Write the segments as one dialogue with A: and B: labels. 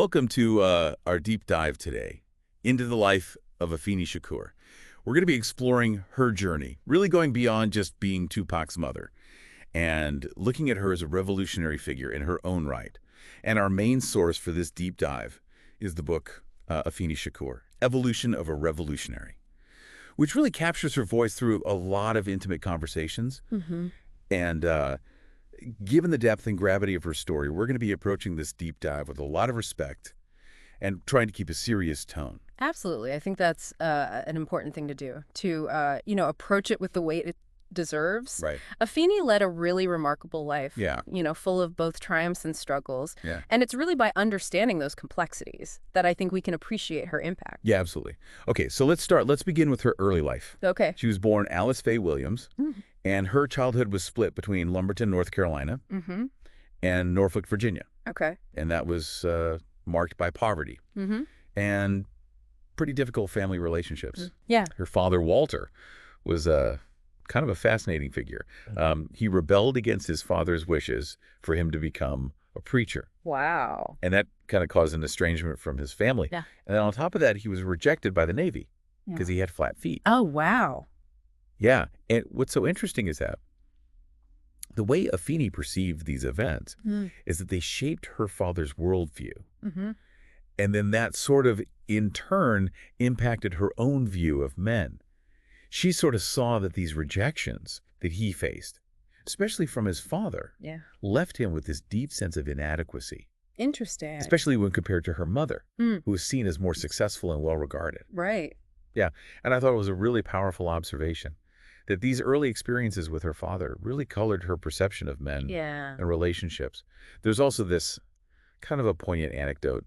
A: Welcome to our deep dive today into the life of Afeni Shakur. We're going to be exploring her journey, really going beyond just being Tupac's mother, and looking at her as a revolutionary figure in her own right. And our main source for this deep dive is the book Afeni Shakur, Evolution of a Revolutionary, which really captures her voice through a lot of intimate conversations. And given the depth and gravity of her story, we're going to be approaching this deep dive with a lot of respect and trying to keep a serious tone.
B: Absolutely. I think that's an important thing to do, to, approach it with the weight it deserves.
A: Right.
B: Afeni led a really remarkable life,
A: Yeah.
B: Full of both triumphs and struggles.
A: Yeah.
B: And it's really by understanding those complexities that I think we can appreciate her impact.
A: Yeah, absolutely. Okay, so let's start. Let's begin with her early life.
B: Okay.
A: She was born Alice Faye Williams, and her childhood was split between Lumberton, North Carolina, and Norfolk, Virginia.
B: Okay.
A: And that was marked by poverty and pretty difficult family relationships.
B: Yeah.
A: Her father, Walter, was kind of a fascinating figure. He rebelled against his father's wishes for him to become a preacher.
B: Wow.
A: And that kind of caused an estrangement from his family.
B: Yeah.
A: And then on top of that, he was rejected by the Navy because he had flat feet.
B: Oh, wow.
A: Yeah. And what's so interesting is that the way Afeni perceived these events is that they shaped her father's worldview. And then that sort of, in turn, impacted her own view of men. She sort of saw that these rejections that he faced, especially from his father, left him with this deep sense of inadequacy.
B: Interesting.
A: Especially when compared to her mother, who was seen as more successful and well-regarded.
B: Right.
A: Yeah, and I thought it was a really powerful observation that these early experiences with her father really colored her perception of men and relationships. There's also this kind of a poignant anecdote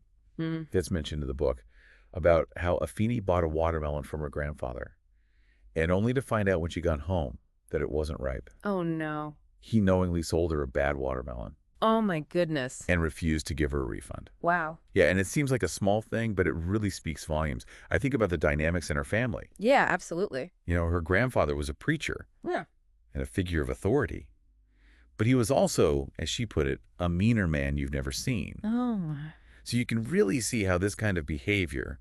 A: that's mentioned in the book about how Afeni bought a watermelon from her grandfather, and only to find out when she got home that it wasn't ripe.
B: Oh, no.
A: He knowingly sold her a bad watermelon
B: Oh, my goodness.
A: and refused to give her a refund.
B: Wow.
A: Yeah, and it seems like a small thing, but it really speaks volumes. I think about the dynamics in her family.
B: Yeah, absolutely.
A: You know, her grandfather was a preacher
B: Yeah.
A: and a figure of authority. But he was also, as she put it, a meaner man you've never seen.
B: Oh, my.
A: So you can really see how this kind of behavior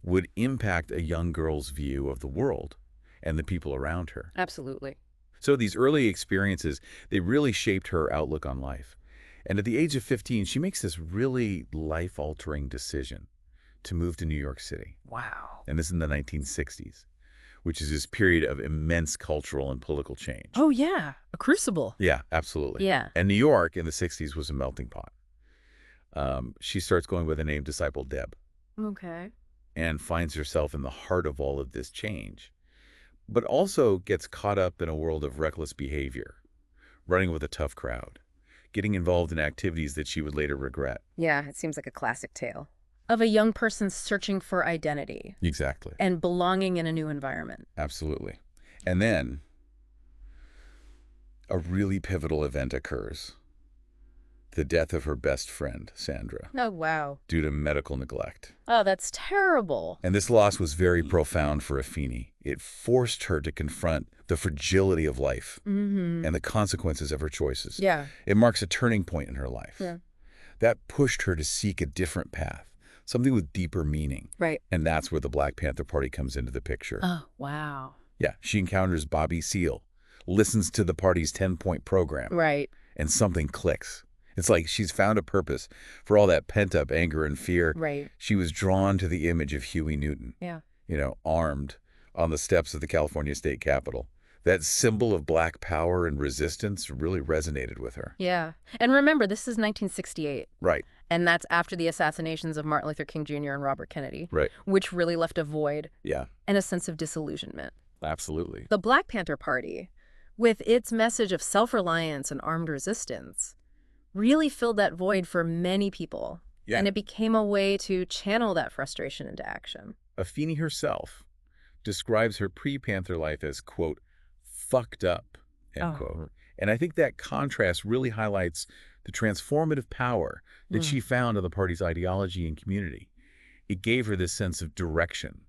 A: would impact a young girl's view of the world and the people around her.
B: Absolutely.
A: So these early experiences, they really shaped her outlook on life. And at the age of 15, she makes this really life-altering decision to move to New York City.
B: Wow.
A: And this is in the 1960s, which is this period of immense cultural and political change.
B: Oh, yeah. A crucible.
A: Yeah, absolutely.
B: Yeah.
A: And New York in the 60s was a melting pot. She starts going by the name Disciple Deb
B: Okay.
A: and finds herself in the heart of all of this change, but also gets caught up in a world of reckless behavior, running with a tough crowd, getting involved in activities that she would later regret.
B: Yeah, it seems like a classic tale of a young person searching for identity
A: Exactly.
B: and belonging in a new environment.
A: Absolutely. And then a really pivotal event occurs. The death of her best friend, Sandra,
B: Oh, wow.
A: due to medical neglect.
B: Oh, that's terrible.
A: And this loss was very profound for Afeni. It forced her to confront the fragility of life and the consequences of her choices.
B: Yeah.
A: It marks a turning point in her life.
B: Yeah.
A: That pushed her to seek a different path, something with deeper meaning.
B: Right.
A: And that's where the Black Panther Party comes into the picture.
B: Oh, wow.
A: Yeah, she encounters Bobby Seale, listens to the party's 10-point program,
B: Right.
A: and something clicks. It's like she's found a purpose for all that pent-up anger and fear.
B: Right.
A: She was drawn to the image of Huey Newton,
B: Yeah.
A: armed on the steps of the California State Capitol. That symbol of Black power and resistance really resonated with her.
B: Yeah. And remember, this is 1968.
A: Right,
B: And that's after the assassinations of Martin Luther King Jr. and Robert Kennedy,
A: right.
B: which really left a void
A: Yeah,
B: and a sense of disillusionment.
A: absolutely.
B: The Black Panther Party, with its message of self-reliance and armed resistance, really filled that void for many people.
A: Yeah.
B: And it became a way to channel that frustration into action.
A: Afeni herself describes her pre-Panther life as, quote, fucked up, end quote. And I think that contrast really highlights the transformative power that she found in the party's ideology and community. It gave her this sense of direction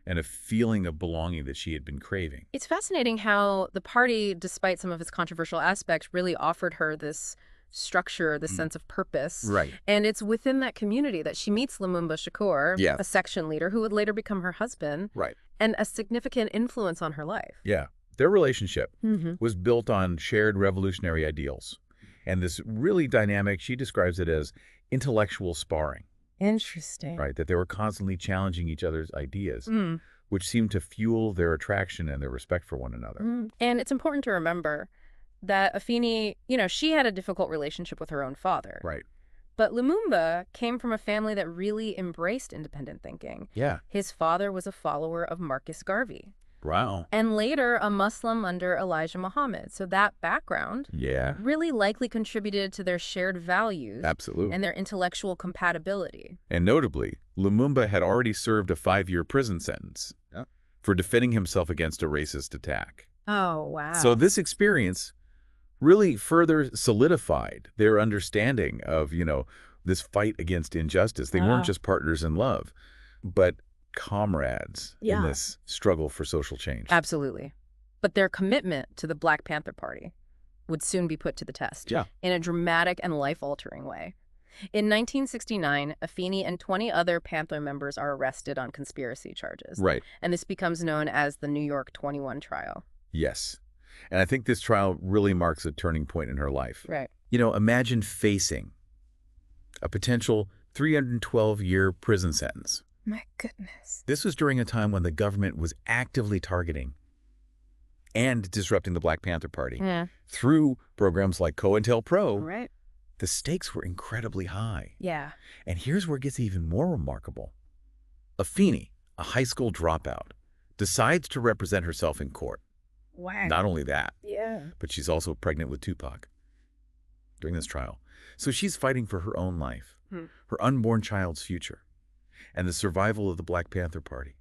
A: and a feeling of belonging that she had been craving.
B: It's fascinating how the party, despite some of its controversial aspects, really offered her this structure, the sense of purpose.
A: Right.
B: And it's within that community that she meets Lumumba Shakur,
A: Yeah.
B: a section leader who would later become her husband,
A: Right.
B: and a significant influence on her life.
A: Yeah. Their relationship
B: Mm-hmm.
A: was built on shared revolutionary ideals. And this really dynamic, she describes it as intellectual sparring,
B: Interesting.
A: right? That they were constantly challenging each other's ideas,
B: Mm.
A: which seemed to fuel their attraction and their respect for one another.
B: Mm. And it's important to remember that Afeni, she had a difficult relationship with her own father.
A: Right.
B: But Lumumba came from a family that really embraced independent thinking.
A: Yeah.
B: His father was a follower of Marcus Garvey,
A: Wow.
B: and later a Muslim under Elijah Muhammad. So that background
A: Yeah.
B: really likely contributed to their shared values
A: Absolutely.
B: and their intellectual compatibility.
A: And notably, Lumumba had already served a 5-year prison sentence for defending himself against a racist attack.
B: Oh, wow.
A: So this experience really further solidified their understanding of, this fight against injustice. They weren't just partners in love, but comrades in this struggle for social change.
B: Absolutely. But their commitment to the Black Panther Party would soon be put to the test in a dramatic and life-altering way. In 1969, Afeni and 20 other Panther members are arrested on conspiracy charges.
A: Right.
B: And this becomes known as the New York 21 trial.
A: Yes. And I think this trial really marks a turning point in her life.
B: Right.
A: Imagine facing a potential 312-year prison sentence.
B: My goodness.
A: This was during a time when the government was actively targeting and disrupting the Black Panther Party through programs like COINTELPRO.
B: Right.
A: The stakes were incredibly high.
B: Yeah.
A: And here's where it gets even more remarkable. Afeni, a high school dropout, decides to represent herself in court.
B: Wow.
A: Not only that,
B: but
A: she's also pregnant with Tupac during this trial. So she's fighting for her own life, her unborn child's future, and the survival of the Black Panther Party,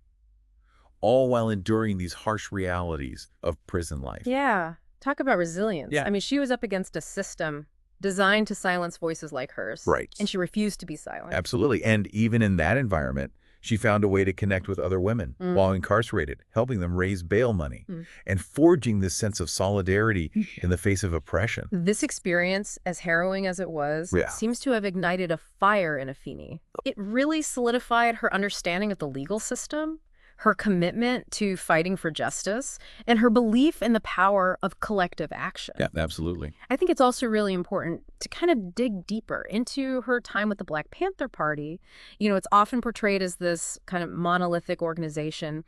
A: all while enduring these harsh realities of prison life.
B: Yeah. Talk about resilience.
A: Yeah.
B: I mean, she was up against a system designed to silence voices like hers.
A: Right.
B: And she refused to be silent.
A: Absolutely. And even in that environment, she found a way to connect with other women while incarcerated, helping them raise bail money and forging this sense of solidarity in the face of oppression.
B: This experience, as harrowing as it was, seems to have ignited a fire in Afeni. It really solidified her understanding of the legal system, her commitment to fighting for justice, and her belief in the power of collective action.
A: Yeah, absolutely.
B: I think it's also really important to kind of dig deeper into her time with the Black Panther Party. It's often portrayed as this kind of monolithic organization,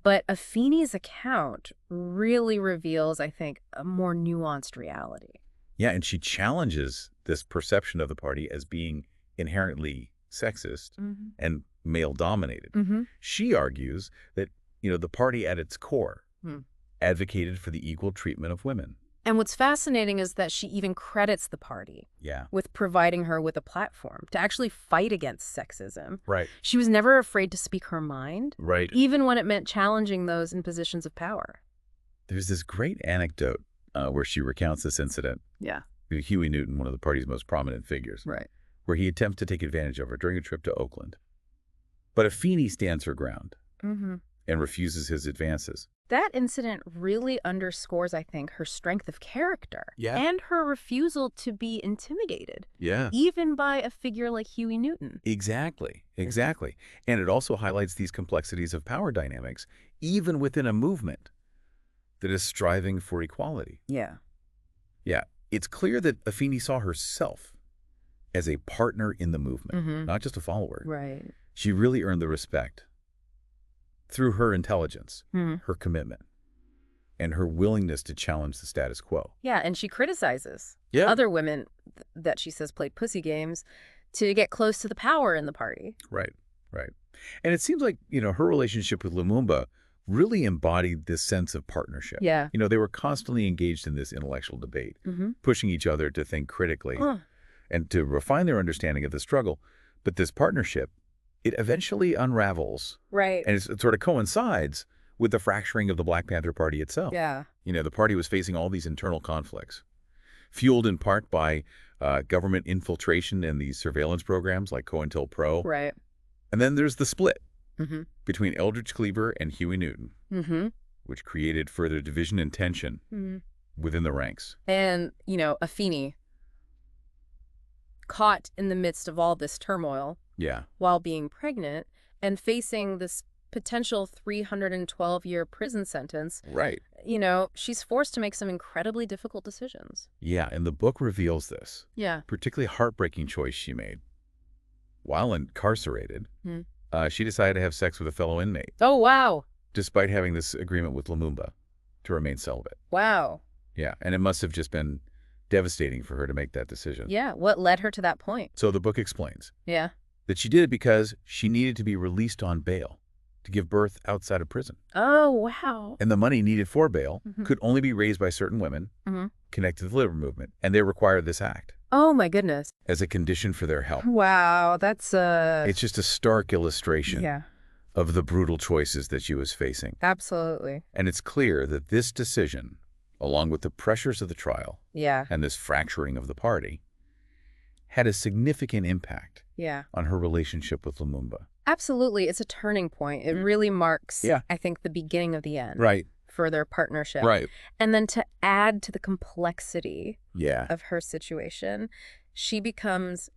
B: but Afeni's account really reveals, I think, a more nuanced reality.
A: Yeah, and she challenges this perception of the party as being inherently sexist and male-dominated. She argues that, the party at its core advocated for the equal treatment of women.
B: And what's fascinating is that she even credits the party with providing her with a platform to actually fight against sexism.
A: Right.
B: She was never afraid to speak her mind,
A: Right.
B: even when it meant challenging those in positions of power.
A: There's this great anecdote where she recounts this incident.
B: Yeah.
A: Huey Newton, one of the party's most prominent figures.
B: Right.
A: Where he attempts to take advantage of her during a trip to Oakland. But Afeni stands her ground and refuses his advances.
B: That incident really underscores, I think, her strength of character and her refusal to be intimidated, even by a figure like Huey Newton.
A: Exactly. And it also highlights these complexities of power dynamics, even within a movement that is striving for equality. Yeah. It's clear that Afeni saw herself as a partner in the movement, not just a follower.
B: Right.
A: She really earned the respect through her intelligence, her commitment, and her willingness to challenge the status quo.
B: Yeah, and she criticizes other women that she says played pussy games to get close to the power in the party.
A: Right. And it seems like, her relationship with Lumumba really embodied this sense of partnership.
B: Yeah.
A: They were constantly engaged in this intellectual debate, pushing each other to think critically and to refine their understanding of the struggle. But this partnership, it eventually unravels.
B: Right.
A: And it sort of coincides with the fracturing of the Black Panther Party itself.
B: Yeah.
A: The party was facing all these internal conflicts, fueled in part by government infiltration and these surveillance programs like COINTELPRO.
B: Right.
A: And then there's the split between Eldridge Cleaver and Huey Newton, which created further division and tension within the ranks.
B: And, Afeni caught in the midst of all this turmoil
A: Yeah.
B: while being pregnant and facing this potential 312-year prison sentence.
A: Right.
B: She's forced to make some incredibly difficult decisions.
A: Yeah, and the book reveals this.
B: Yeah.
A: Particularly heartbreaking choice she made. While incarcerated,
B: Hmm.
A: she decided to have sex with a fellow inmate,
B: Oh, wow.
A: despite having this agreement with Lumumba to remain celibate.
B: Wow.
A: Yeah, and it must have just been devastating for her to make that decision.
B: Yeah. What led her to that point?
A: So the book explains
B: Yeah.
A: that she did it because she needed to be released on bail to give birth outside of prison.
B: Oh, wow.
A: And the money needed for bail
B: Mhm.
A: could only be raised by certain women connected to the labor movement, and they required this act
B: Oh, my goodness.
A: as a condition for their help.
B: Wow. That's
A: It's just a stark illustration
B: yeah,
A: of the brutal choices that she was facing.
B: absolutely.
A: And it's clear that this decision, along with the pressures of the trial
B: Yeah.
A: and this fracturing of the party, had a significant impact
B: Yeah.
A: on her relationship with Lumumba.
B: Absolutely. It's a turning point. It really marks,
A: Yeah.
B: I think, the beginning of the end
A: Right.
B: for their partnership.
A: Right.
B: And then to add to the complexity
A: Yeah.
B: of her situation, she becomes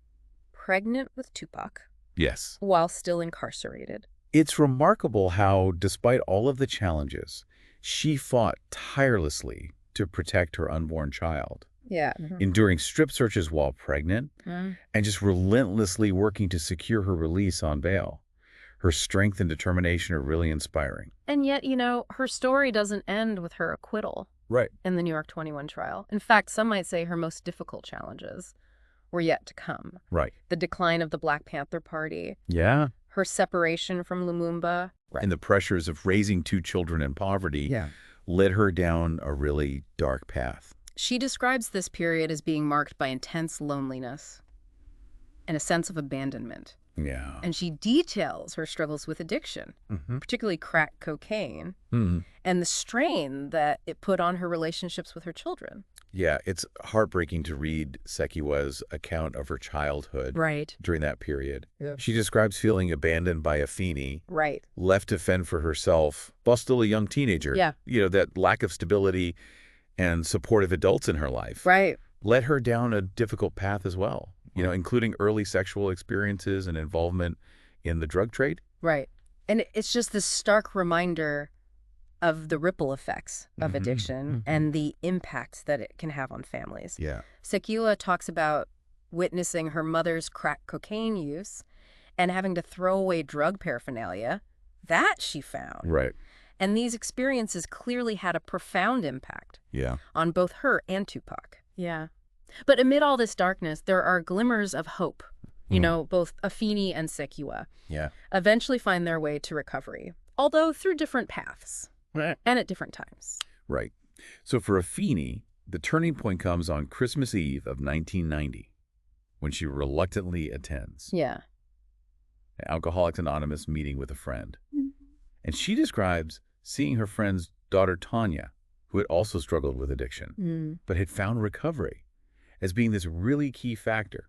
B: pregnant with Tupac
A: Yes.
B: while still incarcerated.
A: It's remarkable how, despite all of the challenges, she fought tirelessly to protect her unborn child,
B: Yeah.
A: enduring strip searches while pregnant,
B: Mm.
A: and just relentlessly working to secure her release on bail. Her strength and determination are really inspiring.
B: And yet, her story doesn't end with her acquittal
A: Right.
B: in the New York 21 trial. In fact, some might say her most difficult challenges were yet to come.
A: Right.
B: The decline of the Black Panther Party,
A: Yeah.
B: her separation from Lumumba.
A: And the pressures of raising two children in poverty led her down a really dark path.
B: She describes this period as being marked by intense loneliness and a sense of abandonment.
A: Yeah.
B: And she details her struggles with addiction, particularly crack cocaine, and the strain that it put on her relationships with her children.
A: Yeah, it's heartbreaking to read Sekiwa's account of her childhood
B: Right.
A: during that period.
B: Yeah.
A: She describes feeling abandoned by Afeni,
B: Right.
A: left to fend for herself while still a young teenager.
B: Yeah.
A: That lack of stability and supportive adults in her life
B: Right.
A: led her down a difficult path as well, including early sexual experiences and involvement in the drug trade.
B: Right. And it's just this stark reminder of the ripple effects of addiction and the impact that it can have on families.
A: Yeah.
B: Sekiwa talks about witnessing her mother's crack cocaine use and having to throw away drug paraphernalia that she found.
A: Right.
B: And these experiences clearly had a profound impact
A: Yeah.
B: on both her and Tupac. Yeah. But amid all this darkness, there are glimmers of hope. Both Afeni and Sekiwa
A: Yeah.
B: eventually find their way to recovery, although through different paths
A: Right.
B: and at different times.
A: Right. So for Afeni, the turning point comes on Christmas Eve of 1990, when she reluctantly attends
B: Yeah.
A: an Alcoholics Anonymous meeting with a friend. And she describes seeing her friend's daughter, Tanya, who had also struggled with addiction, but had found recovery, as being this really key factor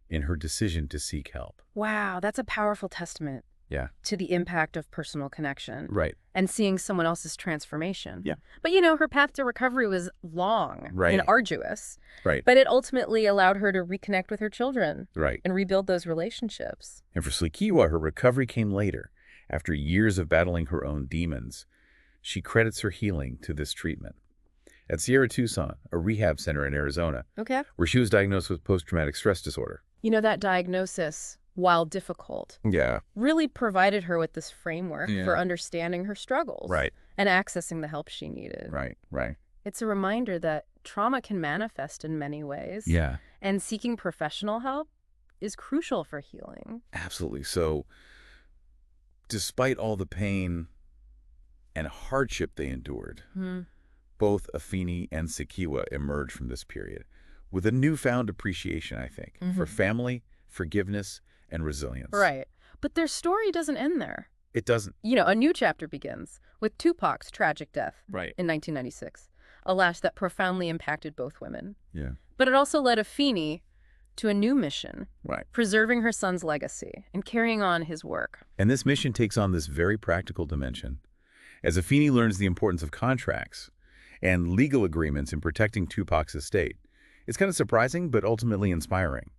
A: in her decision to seek help.
B: Wow, that's a powerful testament
A: Yeah.
B: to the impact of personal connection
A: Right.
B: and seeing someone else's transformation.
A: Yeah.
B: But, her path to recovery was long
A: Right.
B: and arduous,
A: Right.
B: but it ultimately allowed her to reconnect with her children
A: Right.
B: and rebuild those relationships.
A: And for Sekiwa, her recovery came later, after years of battling her own demons. She credits her healing to this treatment at Sierra Tucson, a rehab center in Arizona,
B: Okay.
A: where she was diagnosed with post-traumatic stress disorder.
B: That diagnosis, while difficult,
A: Yeah.
B: really provided her with this framework
A: Yeah.
B: for understanding her struggles
A: Right.
B: and accessing the help she needed.
A: Right. Right.
B: It's a reminder that trauma can manifest in many ways.
A: Yeah.
B: And seeking professional help is crucial for healing.
A: Absolutely. So, despite all the pain and hardship they endured, both Afeni and Sekiwa emerged from this period with a newfound appreciation, I think, for family, forgiveness, and resilience.
B: Right. But their story doesn't end there.
A: It doesn't.
B: A new chapter begins with Tupac's tragic death
A: Right.
B: in 1996, a loss that profoundly impacted both women.
A: Yeah.
B: But it also led Afeni to a new mission,
A: Right.
B: preserving her son's legacy and carrying on his work.
A: And this mission takes on this very practical dimension. As Afeni learns the importance of contracts and legal agreements in protecting Tupac's estate, it's kind of surprising, but ultimately inspiring.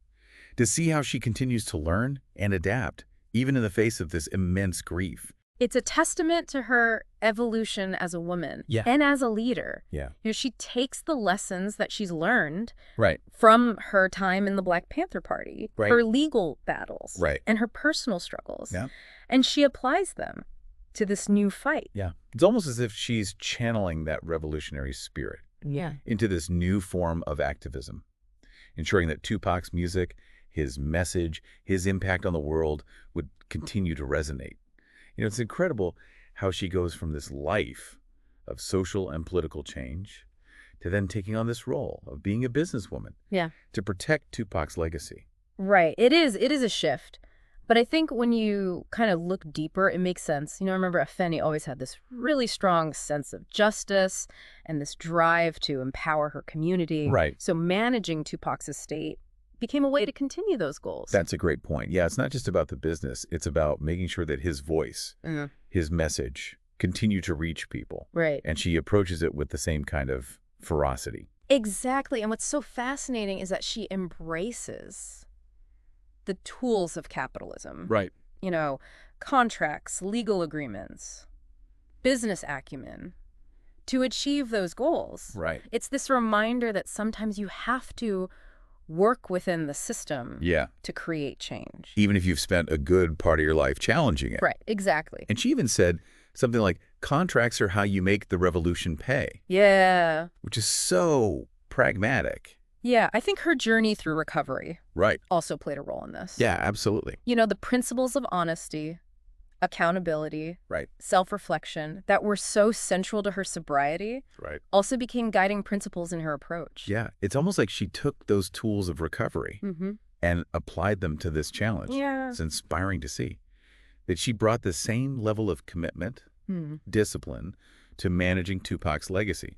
A: to see how she continues to learn and adapt, even in the face of this immense grief.
B: It's a testament to her evolution as a woman and as a leader.
A: Yeah.
B: She takes the lessons that she's learned
A: Right.
B: from her time in the Black Panther Party,
A: Right.
B: her legal battles,
A: Right.
B: and her personal struggles,
A: Yeah.
B: and she applies them to this new fight.
A: Yeah. It's almost as if she's channeling that revolutionary spirit into this new form of activism, ensuring that Tupac's music, his message, his impact on the world would continue to resonate. It's incredible how she goes from this life of social and political change to then taking on this role of being a businesswoman to protect Tupac's legacy.
B: Right. It is a shift. But I think when you kind of look deeper, it makes sense. I remember Afeni always had this really strong sense of justice and this drive to empower her community.
A: Right.
B: So managing Tupac's estate became a way to continue those goals.
A: That's a great point. Yeah, it's not just about the business. It's about making sure that his voice, his message, continue to reach people.
B: Right.
A: And she approaches it with the same kind of ferocity.
B: Exactly. And what's so fascinating is that she embraces the tools of capitalism.
A: Right.
B: Contracts, legal agreements, business acumen to achieve those goals.
A: Right.
B: It's this reminder that sometimes you have to work within the system to create change.
A: Even if you've spent a good part of your life challenging it.
B: Right, exactly.
A: And she even said something like, contracts are how you make the revolution pay.
B: Yeah.
A: Which is so pragmatic.
B: Yeah, I think her journey through recovery also played a role in this.
A: Yeah, absolutely.
B: The principles of honesty, accountability, self-reflection that were so central to her sobriety also became guiding principles in her approach.
A: Yeah, it's almost like she took those tools of recovery and applied them to this challenge.
B: Yeah.
A: It's inspiring to see that she brought the same level of commitment, discipline to managing Tupac's legacy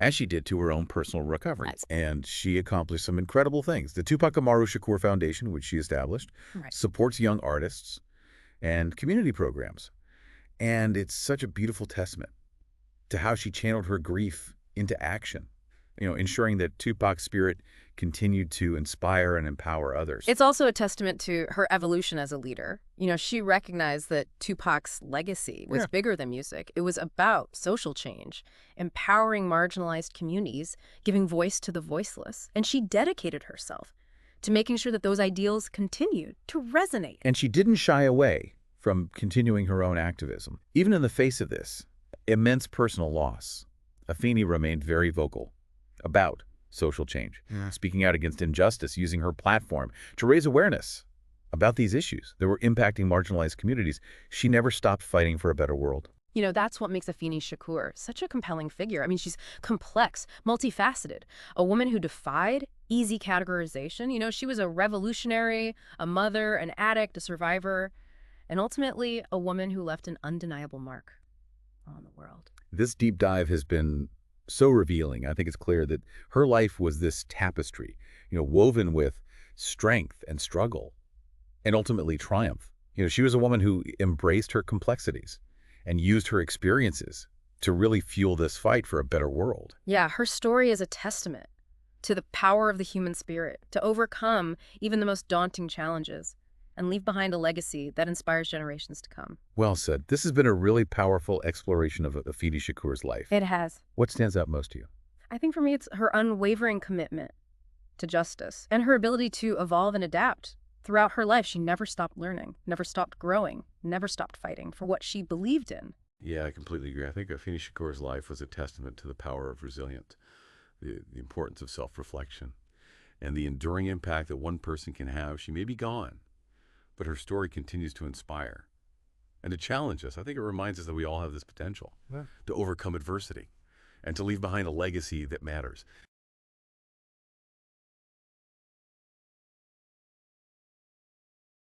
A: as she did to her own personal recovery. And she accomplished some incredible things. The Tupac Shakur Foundation, which she established, supports young artists and community programs. And it's such a beautiful testament to how she channeled her grief into action, ensuring that Tupac's spirit continued to inspire and empower others.
B: It's also a testament to her evolution as a leader. She recognized that Tupac's legacy was bigger than music. It was about social change, empowering marginalized communities, giving voice to the voiceless. And she dedicated herself to making sure that those ideals continued to resonate.
A: And she didn't shy away from continuing her own activism. Even in the face of this immense personal loss, Afeni remained very vocal about social change, speaking out against injustice, using her platform to raise awareness about these issues that were impacting marginalized communities. She never stopped fighting for a better world.
B: That's what makes Afeni Shakur such a compelling figure. I mean, she's complex, multifaceted, a woman who defied easy categorization. She was a revolutionary, a mother, an addict, a survivor, and ultimately a woman who left an undeniable mark on the world.
A: This deep dive has been so revealing. I think it's clear that her life was this tapestry, woven with strength and struggle and ultimately triumph. She was a woman who embraced her complexities and used her experiences to really fuel this fight for a better world.
B: Yeah, her story is a testament to the power of the human spirit to overcome even the most daunting challenges and leave behind a legacy that inspires generations to come.
A: Well said. This has been a really powerful exploration of Afeni Shakur's life.
B: It has.
A: What stands out most to you?
B: I think for me, it's her unwavering commitment to justice and her ability to evolve and adapt. Throughout her life, she never stopped learning, never stopped growing, never stopped fighting for what she believed in.
A: Yeah, I completely agree. I think Afeni Shakur's life was a testament to the power of resilience, the importance of self-reflection, and the enduring impact that one person can have. She may be gone, but her story continues to inspire and to challenge us. I think it reminds us that we all have this potential to overcome adversity and to leave behind a legacy that matters.